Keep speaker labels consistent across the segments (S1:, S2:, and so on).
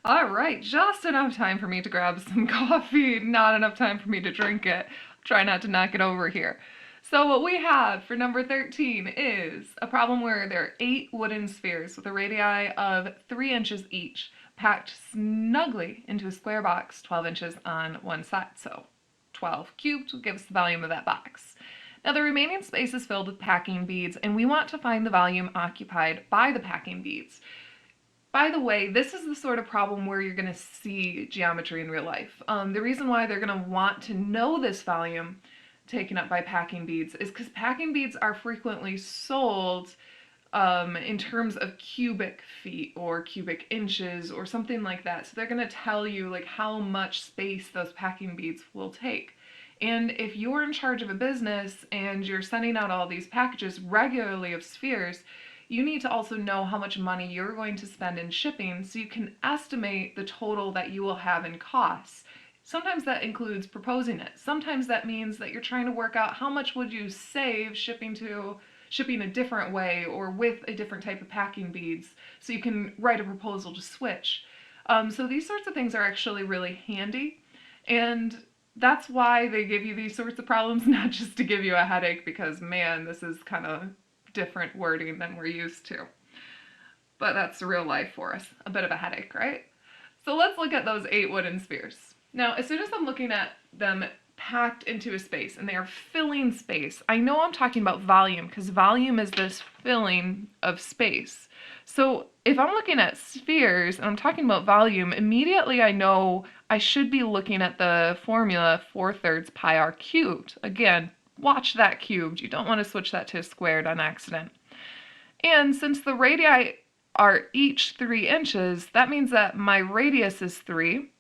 S1: All right, just enough time for me to grab some coffee, not enough time for me to drink it. Try not to knock it over here. So, what we have for number 13 is a problem where there are 8 wooden spheres with a radii of 3 inches each, packed snugly into a square box 12 inches on one side. So, 12 cubed will give us the volume of that box. Now, the remaining space is filled with packing beads, and we want to find the volume occupied by the packing beads. By the way, this is the sort of problem where you're going to see geometry in real life. The reason why they're going to want to know this volume taken up by packing beads is because packing beads are frequently sold in terms of cubic feet or cubic inches or something like that. So they're going to tell you like how much space those packing beads will take. And if you're in charge of a business and you're sending out all these packages regularly of spheres, you need to also know how much money you're going to spend in shipping so you can estimate the total that you will have in costs. Sometimes that includes proposing it. Sometimes that means that you're trying to work out how much would you save shipping a different way or with a different type of packing beads so you can write a proposal to switch. So these sorts of things are actually really handy, and that's why they give you these sorts of problems, not just to give you a headache, because man, this is kind of different wording than we're used to. But that's real life for us. A bit of a headache, right? So let's look at those 8 wooden spheres. Now, as soon as I'm looking at them packed into a space and they are filling space, I know I'm talking about volume because volume is this filling of space. So if I'm looking at spheres and I'm talking about volume, immediately I know I should be looking at the formula 4/3 pi r cubed. Again, watch that cubed. You don't want to switch that to a squared on accident. And since the radii are each 3 inches, that means that my radius is 3.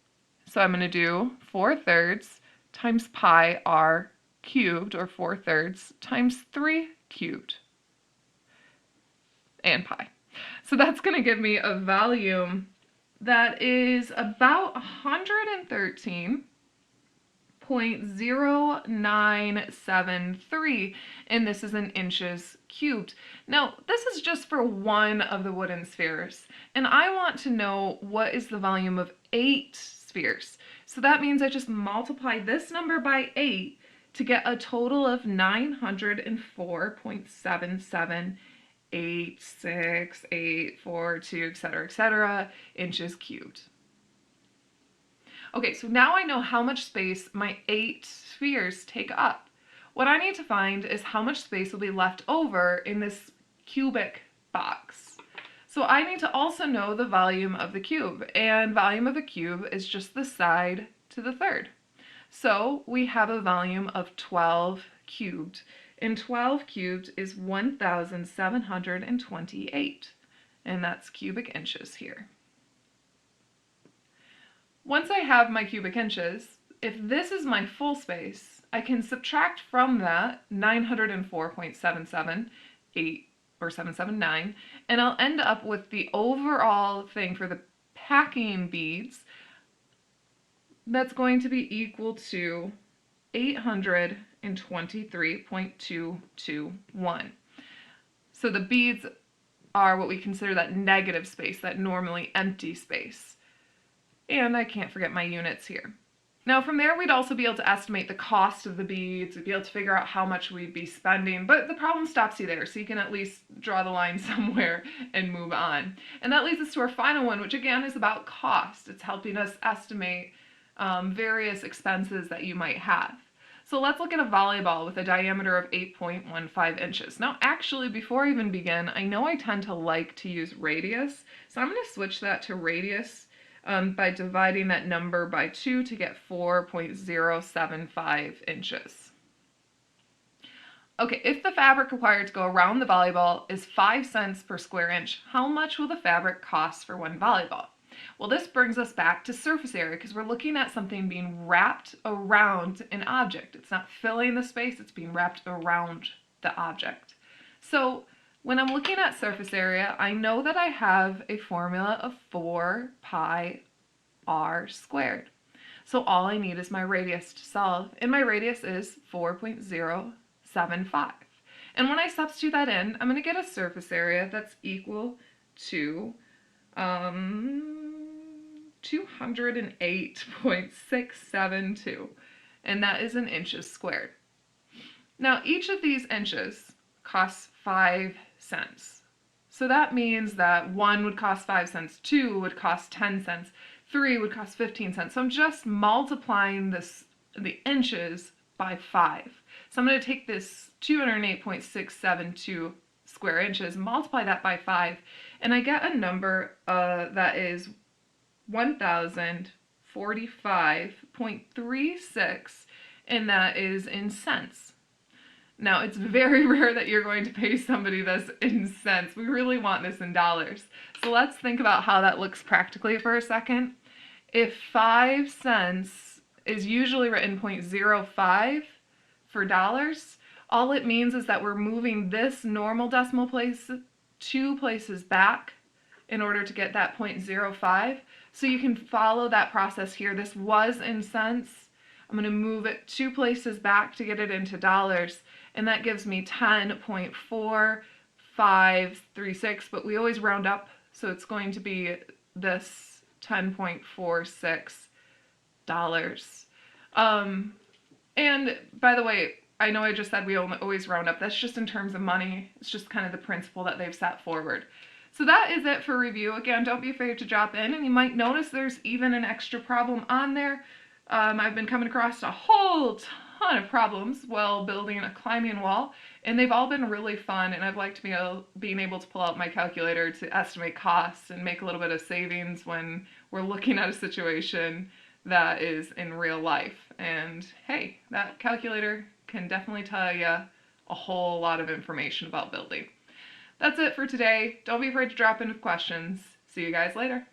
S1: So I'm going to do 4/3 times pi r cubed, or 4/3 times 3 cubed, and pi. So that's going to give me a volume that is about 113.0973, and this is in inches cubed. Now, this is just for one of the wooden spheres, and I want to know what is the volume of 8 spheres. So that means I just multiply this number by 8 to get a total of 904.7786842, etc., inches cubed. Okay, so now I know how much space my 8 spheres take up. What I need to find is how much space will be left over in this cubic box. So I need to also know the volume of the cube, and volume of a cube is just the side to the third. So we have a volume of 12 cubed, and 12 cubed is 1,728, and that's cubic inches here. Once I have my cubic inches, if this is my full space, I can subtract from that 904.778 or 779, and I'll end up with the overall thing for the packing beads that's going to be equal to 823.221. So the beads are what we consider that negative space, that normally empty space. And I can't forget my units here. Now from there we'd also be able to estimate the cost of the beads, we'd be able to figure out how much we'd be spending, but the problem stops you there, so you can at least draw the line somewhere and move on. And that leads us to our final one, which again is about cost. It's helping us estimate various expenses that you might have. So let's look at a volleyball with a diameter of 8.15 inches. Now actually, before I even begin, I know I tend to like to use radius, so I'm going to switch that to radius by dividing that number by 2 to get 4.075 inches. Okay, if the fabric required to go around the volleyball is 5 cents per square inch, how much will the fabric cost for one volleyball? Well, this brings us back to surface area because we're looking at something being wrapped around an object. It's not filling the space, it's being wrapped around the object. So when I'm looking at surface area, I know that I have a formula of 4 pi r squared. So all I need is my radius to solve, and my radius is 4.075. And when I substitute that in, I'm going to get a surface area that's equal to 208.672, and that is in inches squared. Now, each of these inches costs 5 cents. So that means that 1 would cost 5 cents, 2 would cost 10 cents, 3 would cost 15 cents. So I'm just multiplying the inches by 5. So I'm going to take this 208.672 square inches, multiply that by 5, and I get a number that is 1,045.36, and that is in cents. Now, it's very rare that you're going to pay somebody this in cents. We really want this in dollars. So let's think about how that looks practically for a second. If 5 cents is usually written 0.05 for dollars, all it means is that we're moving this normal decimal place 2 places back in order to get that 0.05. So you can follow that process here. This was in cents. I'm going to move it 2 places back to get it into dollars, and that gives me 10.4536, but we always round up, so it's going to be this $10.46. And by the way, I know I just said we always round up. That's just in terms of money. It's just kind of the principle that they've set forward. So that is it for review. Again, don't be afraid to drop in, and you might notice there's even an extra problem on there. I've been coming across a whole ton of problems while building a climbing wall, and they've all been really fun, and I've liked being able to pull out my calculator to estimate costs and make a little bit of savings when we're looking at a situation that is in real life. And hey, that calculator can definitely tell you a whole lot of information about building. That's it for today. Don't be afraid to drop in with questions. See you guys later.